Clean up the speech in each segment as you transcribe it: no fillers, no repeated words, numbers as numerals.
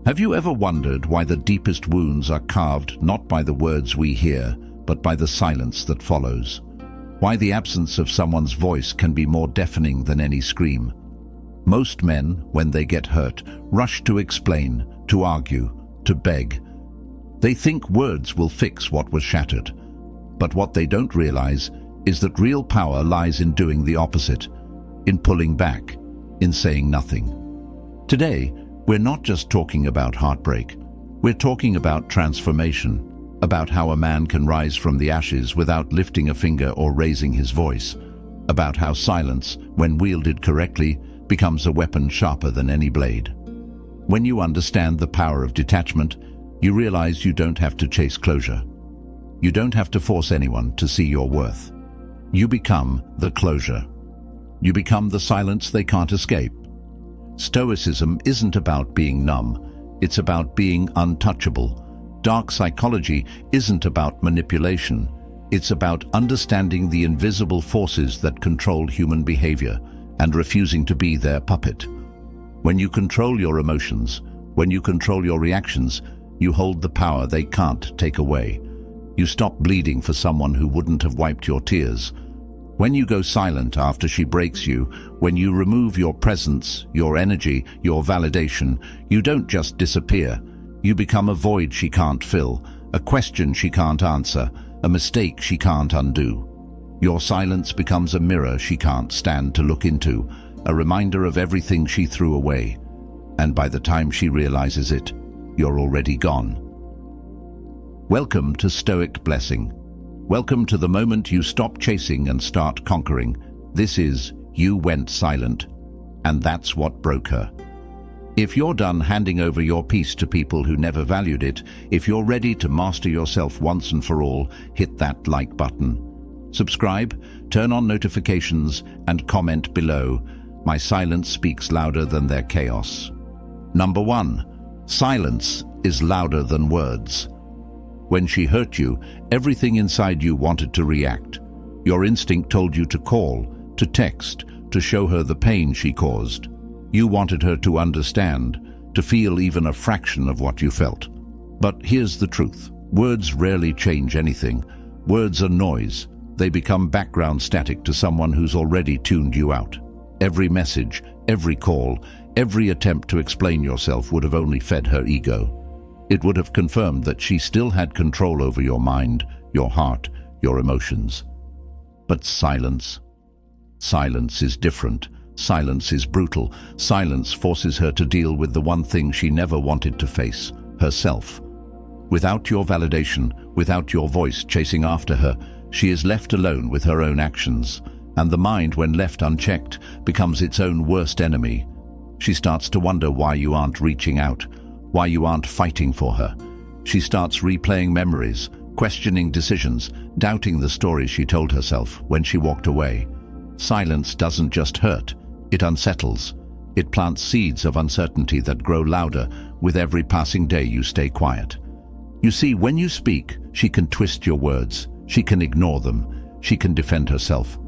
Have you ever wondered why the deepest wounds are carved not by the words we hear, but by the silence that follows? Why the absence of someone's voice can be more deafening than any scream? Most men, when they get hurt, rush to explain, to argue, to beg. They think words will fix what was shattered. But what they don't realize is that real power lies in doing the opposite, in pulling back, in saying nothing. Today, we're not just talking about heartbreak. We're talking about transformation, about how a man can rise from the ashes without lifting a finger or raising his voice, about how silence, when wielded correctly, becomes a weapon sharper than any blade. When you understand the power of detachment, you realize you don't have to chase closure. You don't have to force anyone to see your worth. You become the closure. You become the silence they can't escape. Stoicism isn't about being numb, it's about being untouchable. Dark psychology isn't about manipulation, it's about understanding the invisible forces that control human behavior and refusing to be their puppet. When you control your emotions, when you control your reactions, you hold the power they can't take away. You stop bleeding for someone who wouldn't have wiped your tears. When you go silent after she breaks you, when you remove your presence, your energy, your validation, you don't just disappear. You become a void she can't fill, a question she can't answer, a mistake she can't undo. Your silence becomes a mirror she can't stand to look into, a reminder of everything she threw away. And by the time she realizes it, you're already gone. Welcome to Stoic Blessing. Welcome to the moment you stop chasing and start conquering. This is You Went Silent, and that's what broke her. If you're done handing over your peace to people who never valued it, if you're ready to master yourself once and for all, hit that like button. Subscribe, turn on notifications, and comment below. My silence speaks louder than their chaos. Number 1. Silence is louder than words. When she hurt you, everything inside you wanted to react. Your instinct told you to call, to text, to show her the pain she caused. You wanted her to understand, to feel even a fraction of what you felt. But here's the truth. Words rarely change anything. Words are noise. They become background static to someone who's already tuned you out. Every message, every call, every attempt to explain yourself would have only fed her ego. It would have confirmed that she still had control over your mind, your heart, your emotions. But silence is different. Silence is brutal. Silence forces her to deal with the one thing she never wanted to face, herself. Without your validation, without your voice chasing after her, she is left alone with her own actions, and the mind, when left unchecked, becomes its own worst enemy. She starts to wonder why you aren't reaching out, why you aren't fighting for her. She starts replaying memories, questioning decisions, doubting the stories she told herself when she walked away. Silence doesn't just hurt, it unsettles. It plants seeds of uncertainty that grow louder with every passing day you stay quiet. You see, when you speak, she can twist your words, she can ignore them, she can defend herself.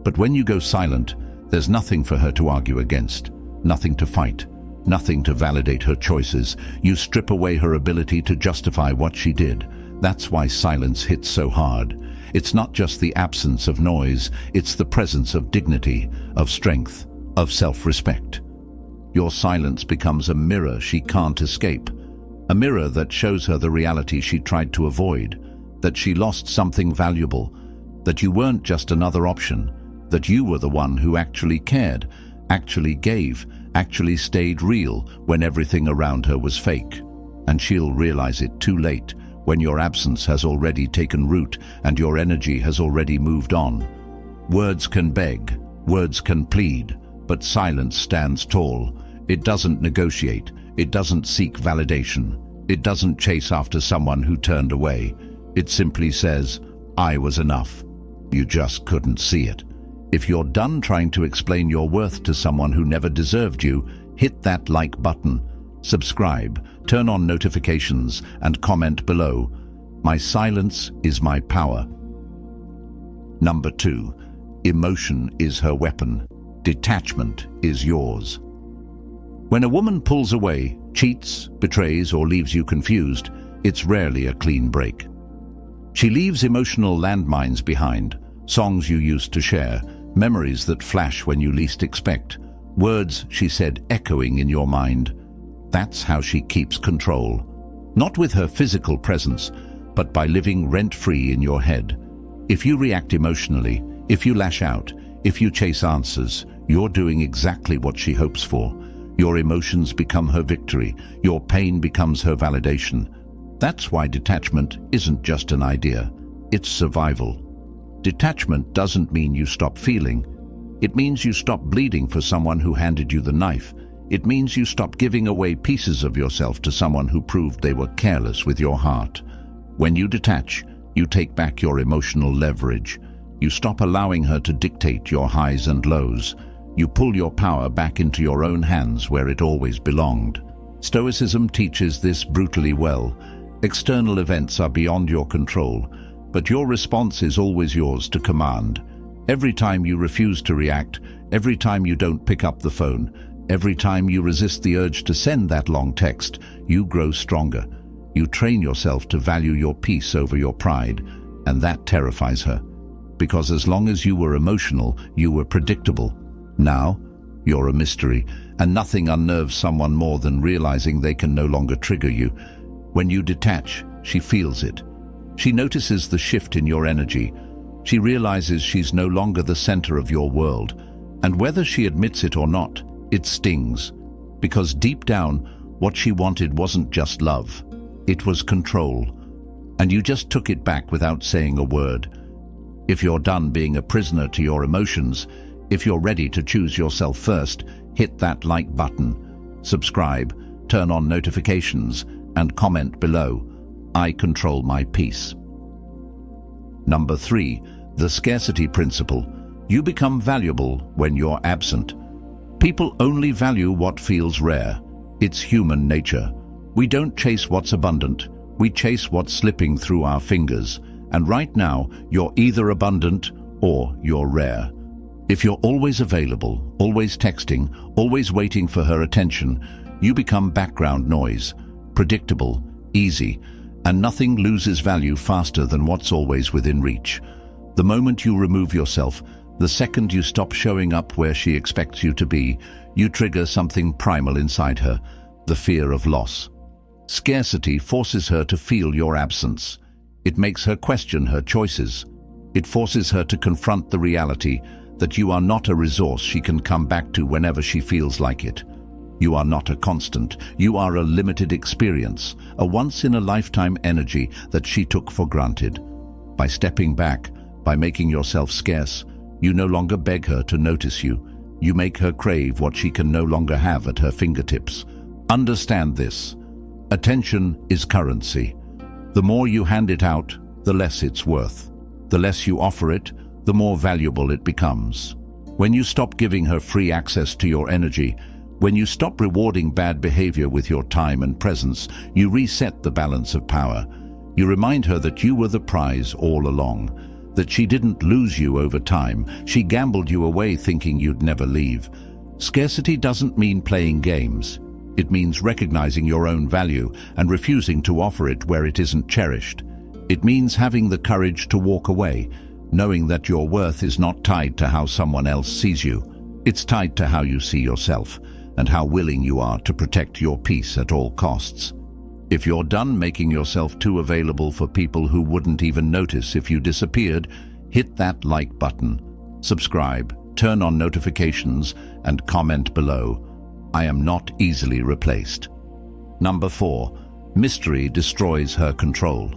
But when you go silent, there's nothing for her to argue against, nothing to fight, nothing to validate her choices. You strip away her ability to justify what she did. That's why silence hits so hard. It's not just the absence of noise, it's the presence of dignity, of strength, of self-respect. Your silence becomes a mirror she can't escape, a mirror that shows her the reality she tried to avoid, that she lost something valuable, that you weren't just another option, that you were the one who actually cared, actually gave, actually stayed real when everything around her was fake. And she'll realize it too late, when your absence has already taken root and your energy has already moved on. Words can beg, words can plead, but silence stands tall. It doesn't negotiate, it doesn't seek validation, it doesn't chase after someone who turned away. It simply says, I was enough. You just couldn't see it. If you're done trying to explain your worth to someone who never deserved you, hit that like button, subscribe, turn on notifications, and comment below. My silence is my power. Number 2. Emotion is her weapon. Detachment is yours. When a woman pulls away, cheats, betrays, or leaves you confused, it's rarely a clean break. She leaves emotional landmines behind, songs you used to share, memories that flash when you least expect, words she said echoing in your mind. That's how she keeps control. Not with her physical presence, but by living rent-free in your head. If you react emotionally, if you lash out, if you chase answers, you're doing exactly what she hopes for. Your emotions become her victory. Your pain becomes her validation. That's why detachment isn't just an idea. It's survival. Detachment doesn't mean you stop feeling. It means you stop bleeding for someone who handed you the knife. It means you stop giving away pieces of yourself to someone who proved they were careless with your heart. When you detach, you take back your emotional leverage. You stop allowing her to dictate your highs and lows. You pull your power back into your own hands where it always belonged. Stoicism teaches this brutally well. External events are beyond your control, but your response is always yours to command. Every time you refuse to react, every time you don't pick up the phone, every time you resist the urge to send that long text, you grow stronger. You train yourself to value your peace over your pride, and that terrifies her. Because as long as you were emotional, you were predictable. Now, you're a mystery, and nothing unnerves someone more than realizing they can no longer trigger you. When you detach, she feels it. She notices the shift in your energy. She realizes she's no longer the center of your world. And whether she admits it or not, it stings. Because deep down, what she wanted wasn't just love. It was control. And you just took it back without saying a word. If you're done being a prisoner to your emotions, if you're ready to choose yourself first, hit that like button, subscribe, turn on notifications, and comment below. I control my peace. Number 3, the scarcity principle. You become valuable when you're absent. People only value what feels rare. It's human nature. We don't chase what's abundant. We chase what's slipping through our fingers. And right now, you're either abundant or you're rare. If you're always available, always texting, always waiting for her attention, you become background noise, predictable, easy, and nothing loses value faster than what's always within reach. The moment you remove yourself, the second you stop showing up where she expects you to be, you trigger something primal inside her, the fear of loss. Scarcity forces her to feel your absence. It makes her question her choices. It forces her to confront the reality that you are not a resource she can come back to whenever she feels like it. You are not a constant. You are a limited experience, a once-in-a-lifetime energy that she took for granted. By stepping back, by making yourself scarce, you no longer beg her to notice you. You make her crave what she can no longer have at her fingertips. Understand this. Attention is currency. The more you hand it out, the less it's worth. The less you offer it, the more valuable it becomes. When you stop giving her free access to your energy, when you stop rewarding bad behavior with your time and presence, you reset the balance of power. You remind her that you were the prize all along, that she didn't lose you over time. She gambled you away thinking you'd never leave. Scarcity doesn't mean playing games. It means recognizing your own value and refusing to offer it where it isn't cherished. It means having the courage to walk away, knowing that your worth is not tied to how someone else sees you. It's tied to how you see yourself and how willing you are to protect your peace at all costs. If you're done making yourself too available for people who wouldn't even notice if you disappeared, hit that like button, subscribe, turn on notifications, and comment below. I am not easily replaced. Number 4, mystery destroys her control.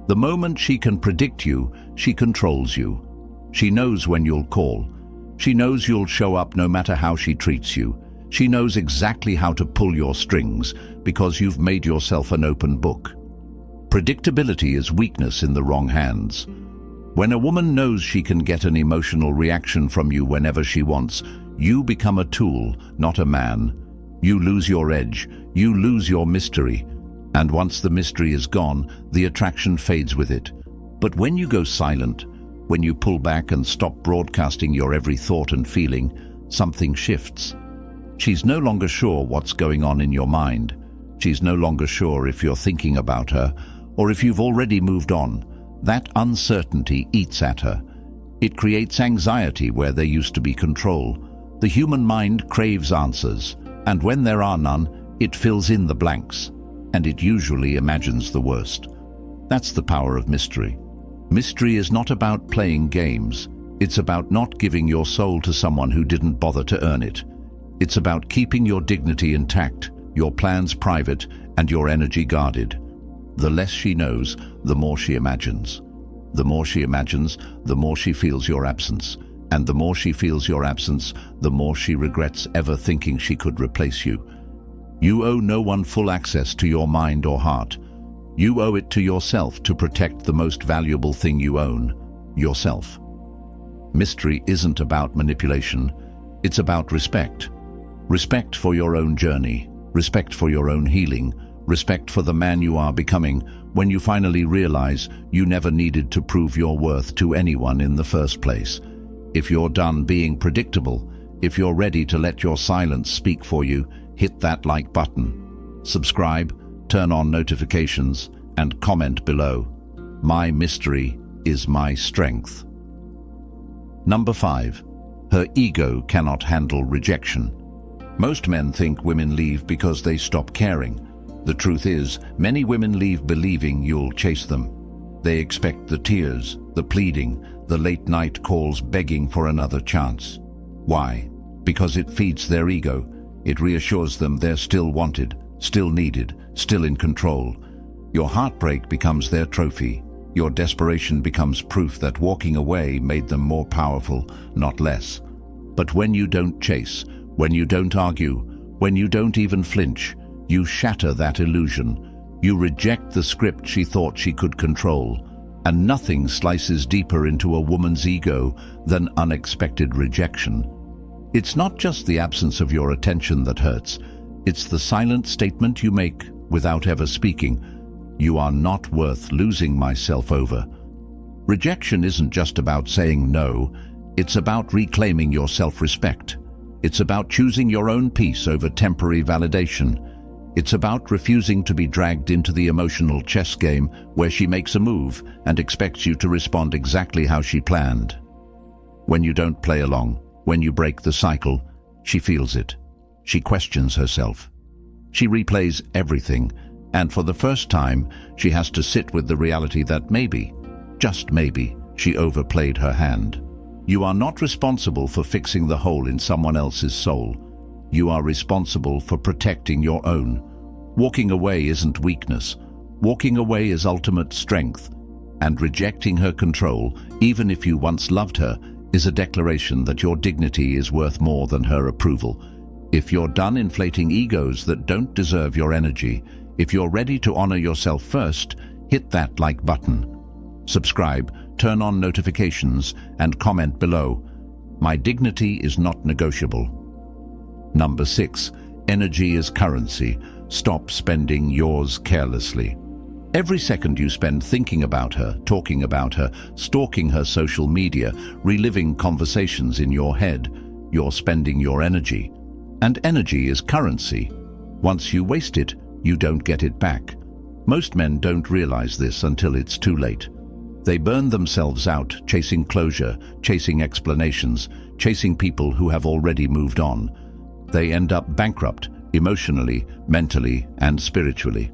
The moment she can predict you, she controls you. She knows when you'll call. She knows you'll show up no matter how she treats you. She knows exactly how to pull your strings because you've made yourself an open book. Predictability is weakness in the wrong hands. When a woman knows she can get an emotional reaction from you whenever she wants, you become a tool, not a man. You lose your edge, you lose your mystery. And once the mystery is gone, the attraction fades with it. But when you go silent, when you pull back and stop broadcasting your every thought and feeling, something shifts. She's no longer sure what's going on in your mind. She's no longer sure if you're thinking about her or if you've already moved on. That uncertainty eats at her. It creates anxiety where there used to be control. The human mind craves answers, and when there are none, it fills in the blanks, and it usually imagines the worst. That's the power of mystery. Mystery is not about playing games. It's about not giving your soul to someone who didn't bother to earn it. It's about keeping your dignity intact, your plans private, and your energy guarded. The less she knows, the more she imagines. The more she imagines, the more she feels your absence. And the more she feels your absence, the more she regrets ever thinking she could replace you. You owe no one full access to your mind or heart. You owe it to yourself to protect the most valuable thing you own, yourself. Mystery isn't about manipulation. It's about respect. Respect for your own journey, respect for your own healing, respect for the man you are becoming when you finally realize you never needed to prove your worth to anyone in the first place. If you're done being predictable, if you're ready to let your silence speak for you, hit that like button. Subscribe, turn on notifications, and comment below. My mystery is my strength. Number 5. Her ego cannot handle rejection. Most men think women leave because they stop caring. The truth is, many women leave believing you'll chase them. They expect the tears, the pleading, the late-night calls begging for another chance. Why? Because it feeds their ego. It reassures them they're still wanted, still needed, still in control. Your heartbreak becomes their trophy. Your desperation becomes proof that walking away made them more powerful, not less. But when you don't chase, when you don't argue, when you don't even flinch, you shatter that illusion. You reject the script she thought she could control. And nothing slices deeper into a woman's ego than unexpected rejection. It's not just the absence of your attention that hurts. It's the silent statement you make without ever speaking. You are not worth losing myself over. Rejection isn't just about saying no. It's about reclaiming your self-respect. It's about choosing your own peace over temporary validation. It's about refusing to be dragged into the emotional chess game where she makes a move and expects you to respond exactly how she planned. When you don't play along, when you break the cycle, she feels it. She questions herself. She replays everything, and for the first time, she has to sit with the reality that maybe, just maybe, she overplayed her hand. You are not responsible for fixing the hole in someone else's soul. You are responsible for protecting your own. Walking away isn't weakness. Walking away is ultimate strength. And rejecting her control, even if you once loved her, is a declaration that your dignity is worth more than her approval. If you're done inflating egos that don't deserve your energy, if you're ready to honor yourself first, hit that like button. Subscribe, turn on notifications, and comment below. My dignity is not negotiable. Number 6. Energy is currency. Stop spending yours carelessly. Every second you spend thinking about her, talking about her, stalking her social media, reliving conversations in your head, you're spending your energy. And energy is currency. Once you waste it, you don't get it back. Most men don't realize this until it's too late. They burn themselves out chasing closure, chasing explanations, chasing people who have already moved on. They end up bankrupt, emotionally, mentally, and spiritually.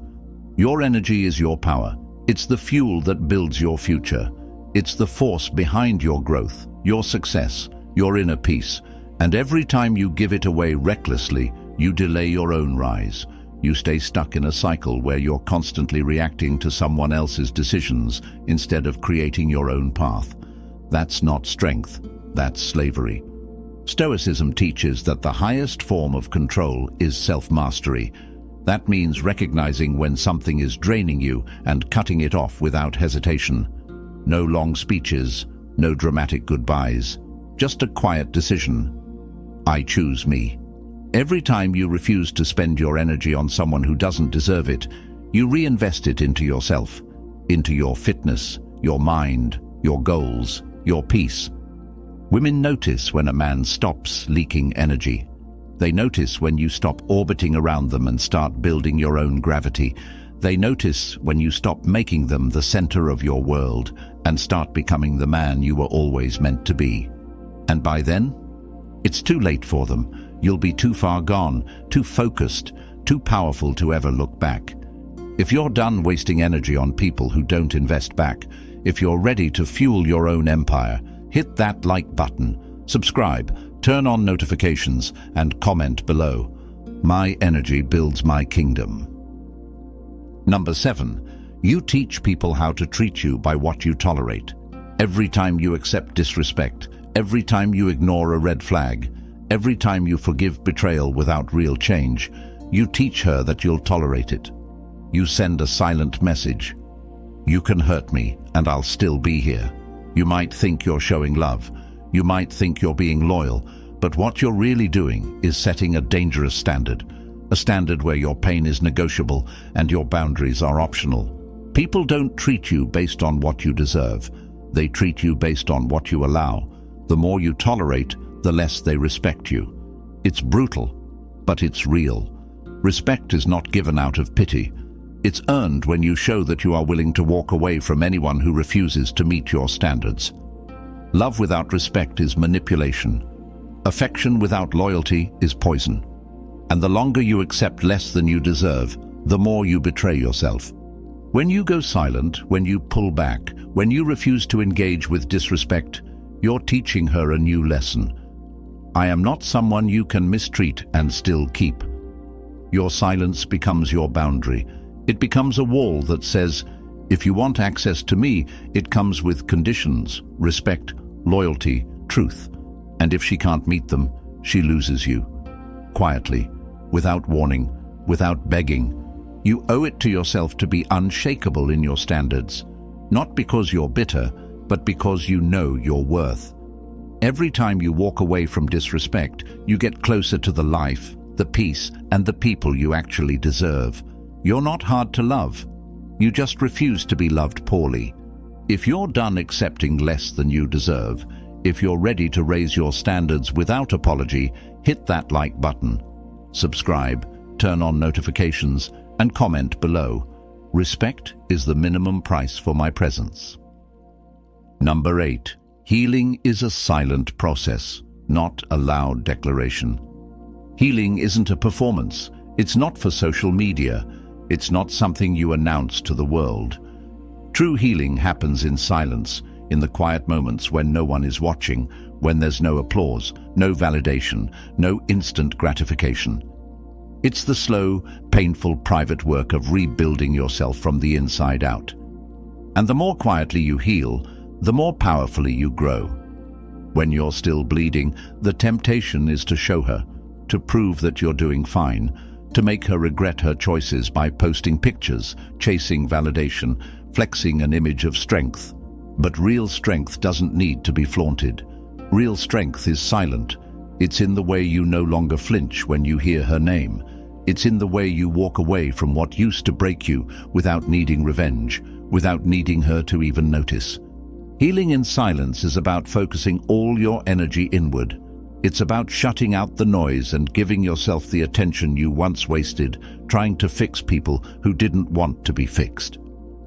Your energy is your power. It's the fuel that builds your future. It's the force behind your growth, your success, your inner peace. And every time you give it away recklessly, you delay your own rise. You stay stuck in a cycle where you're constantly reacting to someone else's decisions instead of creating your own path. That's not strength, that's slavery. Stoicism teaches that the highest form of control is self-mastery. That means recognizing when something is draining you and cutting it off without hesitation. No long speeches, no dramatic goodbyes, just a quiet decision. I choose me. Every time you refuse to spend your energy on someone who doesn't deserve it, you reinvest it into yourself, into your fitness, your mind, your goals, your peace. Women notice when a man stops leaking energy. They notice when you stop orbiting around them and start building your own gravity. They notice when you stop making them the center of your world and start becoming the man you were always meant to be. And by then, it's too late for them. You'll be too far gone, too focused, too powerful to ever look back. If you're done wasting energy on people who don't invest back, if you're ready to fuel your own empire, hit that like button, subscribe, turn on notifications, and comment below. My energy builds my kingdom. Number 7. You teach people how to treat you by what you tolerate. Every time you accept disrespect, every time you ignore a red flag, every time you forgive betrayal without real change, you teach her that you'll tolerate it. You send a silent message. You can hurt me, and I'll still be here. You might think you're showing love. You might think you're being loyal, but what you're really doing is setting a dangerous standard. A standard where your pain is negotiable and your boundaries are optional. People don't treat you based on what you deserve. They treat you based on what you allow. The more you tolerate, the less they respect you. It's brutal, but it's real. Respect is not given out of pity. It's earned when you show that you are willing to walk away from anyone who refuses to meet your standards. Love without respect is manipulation. Affection without loyalty is poison. And the longer you accept less than you deserve, the more you betray yourself. When you go silent, when you pull back, when you refuse to engage with disrespect, you're teaching her a new lesson. I am not someone you can mistreat and still keep. Your silence becomes your boundary. It becomes a wall that says, if you want access to me, it comes with conditions, respect, loyalty, truth. And if she can't meet them, she loses you. Quietly, without warning, without begging, you owe it to yourself to be unshakable in your standards. Not because you're bitter, but because you know your worth. Every time you walk away from disrespect, you get closer to the life, the peace, and the people you actually deserve. You're not hard to love. You just refuse to be loved poorly. If you're done accepting less than you deserve, if you're ready to raise your standards without apology, hit that like button. Subscribe, turn on notifications, and comment below. Respect is the minimum price for my presence. Number 8. Healing is a silent process, not a loud declaration. Healing isn't a performance. It's not for social media. It's not something you announce to the world. True healing happens in silence, in the quiet moments when no one is watching, when there's no applause, no validation, no instant gratification. It's the slow, painful, private work of rebuilding yourself from the inside out. And the more quietly you heal, the more powerfully you grow. When you're still bleeding, the temptation is to show her, to prove that you're doing fine, to make her regret her choices by posting pictures, chasing validation, flexing an image of strength. But real strength doesn't need to be flaunted. Real strength is silent. It's in the way you no longer flinch when you hear her name. It's in the way you walk away from what used to break you without needing revenge, without needing her to even notice. Healing in silence is about focusing all your energy inward. It's about shutting out the noise and giving yourself the attention you once wasted trying to fix people who didn't want to be fixed.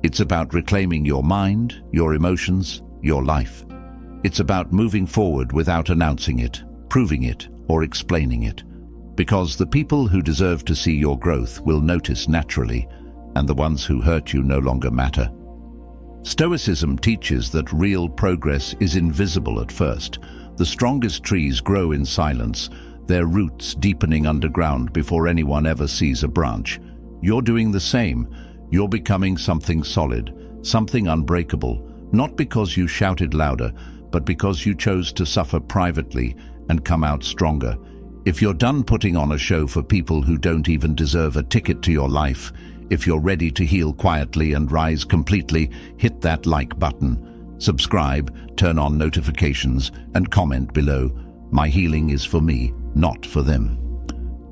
It's about reclaiming your mind, your emotions, your life. It's about moving forward without announcing it, proving it, or explaining it. Because the people who deserve to see your growth will notice naturally, and the ones who hurt you no longer matter. Stoicism teaches that real progress is invisible at first. The strongest trees grow in silence, their roots deepening underground before anyone ever sees a branch. You're doing the same. You're becoming something solid, something unbreakable, not because you shouted louder, but because you chose to suffer privately and come out stronger. If you're done putting on a show for people who don't even deserve a ticket to your life, if you're ready to heal quietly and rise completely, hit that like button. Subscribe, turn on notifications, and comment below. My healing is for me, not for them.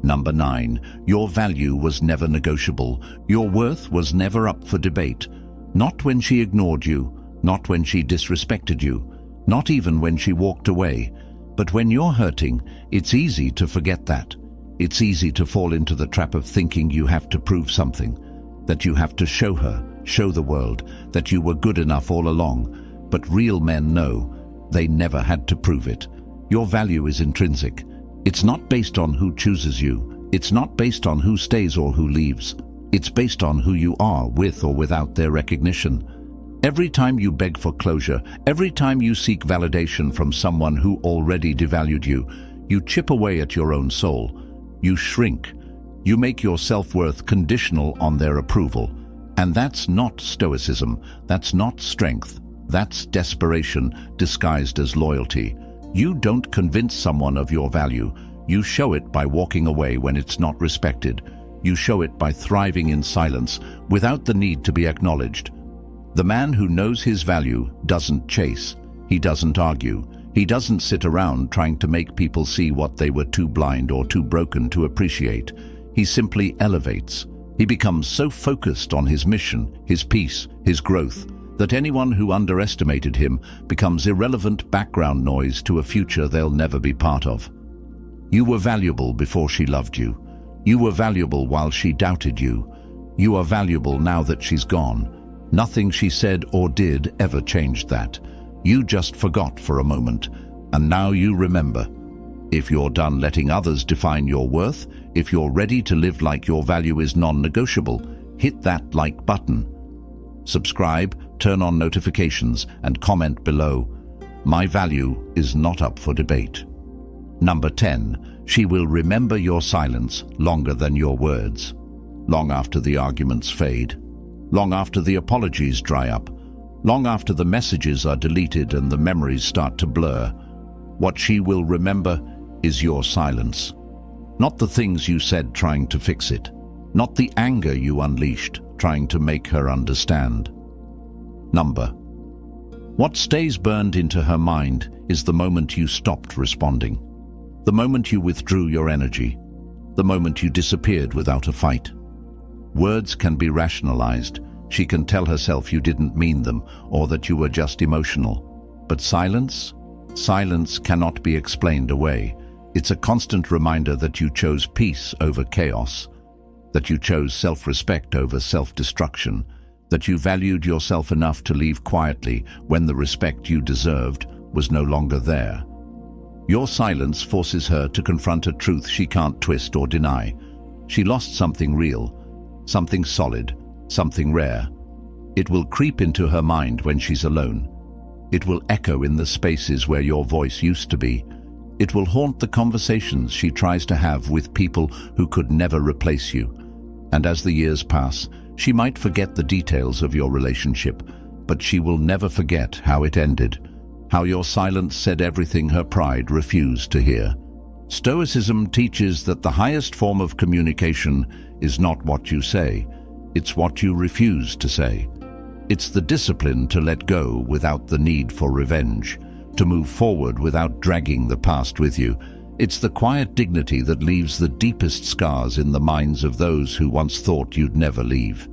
Number 9. Your value was never negotiable. Your worth was never up for debate. Not when she ignored you, not when she disrespected you, not even when she walked away. But when you're hurting, it's easy to forget that. It's easy to fall into the trap of thinking you have to prove something, that you have to show her, show the world, that you were good enough all along. But real men know they never had to prove it. Your value is intrinsic. It's not based on who chooses you. It's not based on who stays or who leaves. It's based on who you are, with or without their recognition. Every time you beg for closure, every time you seek validation from someone who already devalued you, you chip away at your own soul. You shrink. You make your self-worth conditional on their approval. And that's not stoicism. That's not strength. That's desperation disguised as loyalty. You don't convince someone of your value. You show it by walking away when it's not respected. You show it by thriving in silence without the need to be acknowledged. The man who knows his value doesn't chase. He doesn't argue. He doesn't sit around trying to make people see what they were too blind or too broken to appreciate. He simply elevates. He becomes so focused on his mission, his peace, his growth, that anyone who underestimated him becomes irrelevant background noise to a future they'll never be part of. You were valuable before she loved you. You were valuable while she doubted you. You are valuable now that she's gone. Nothing she said or did ever changed that. You just forgot for a moment, and now you remember. If you're done letting others define your worth, if you're ready to live like your value is non-negotiable, hit that like button. Subscribe, turn on notifications, and comment below. My value is not up for debate. Number 10. She will remember your silence longer than your words. Long after the arguments fade. Long after the apologies dry up. Long after the messages are deleted and the memories start to blur. What she will remember is your silence. Not the things you said trying to fix it. Not the anger you unleashed trying to make her understand. Number. What stays burned into her mind is the moment you stopped responding. The moment you withdrew your energy. The moment you disappeared without a fight. Words can be rationalized. She can tell herself you didn't mean them or that you were just emotional. But silence? Silence cannot be explained away. It's a constant reminder that you chose peace over chaos, that you chose self-respect over self-destruction, that you valued yourself enough to leave quietly when the respect you deserved was no longer there. Your silence forces her to confront a truth she can't twist or deny. She lost something real, something solid, something rare. It will creep into her mind when she's alone. It will echo in the spaces where your voice used to be. It will haunt the conversations she tries to have with people who could never replace you. And as the years pass, she might forget the details of your relationship, but she will never forget how it ended, how your silence said everything her pride refused to hear. Stoicism teaches that the highest form of communication is not what you say, it's what you refuse to say. It's the discipline to let go without the need for revenge, to move forward without dragging the past with you. It's the quiet dignity that leaves the deepest scars in the minds of those who once thought you'd never leave.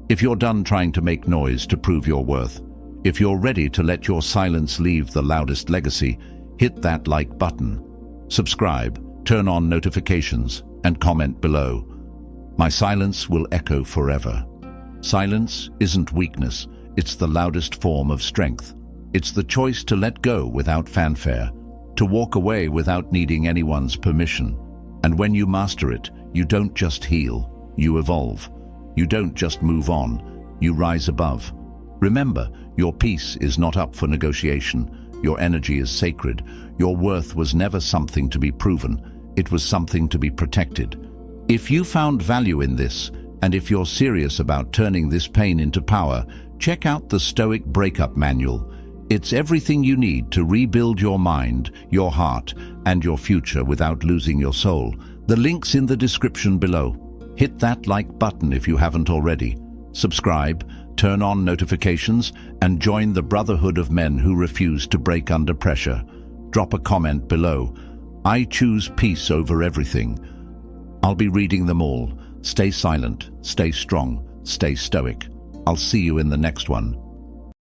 If you're done trying to make noise to prove your worth, if you're ready to let your silence leave the loudest legacy, hit that like button. Subscribe, turn on notifications, and comment below. My silence will echo forever. Silence isn't weakness, it's the loudest form of strength. It's the choice to let go without fanfare, to walk away without needing anyone's permission. And when you master it, you don't just heal, you evolve. You don't just move on, you rise above. Remember, your peace is not up for negotiation. Your energy is sacred. Your worth was never something to be proven. It was something to be protected. If you found value in this, and if you're serious about turning this pain into power, check out the Stoic Breakup Manual. It's everything you need to rebuild your mind, your heart, and your future without losing your soul. The link's in the description below. Hit that like button if you haven't already. Subscribe, turn on notifications, and join the brotherhood of men who refuse to break under pressure. Drop a comment below. I choose peace over everything. I'll be reading them all. Stay silent, stay strong, stay stoic. I'll see you in the next one.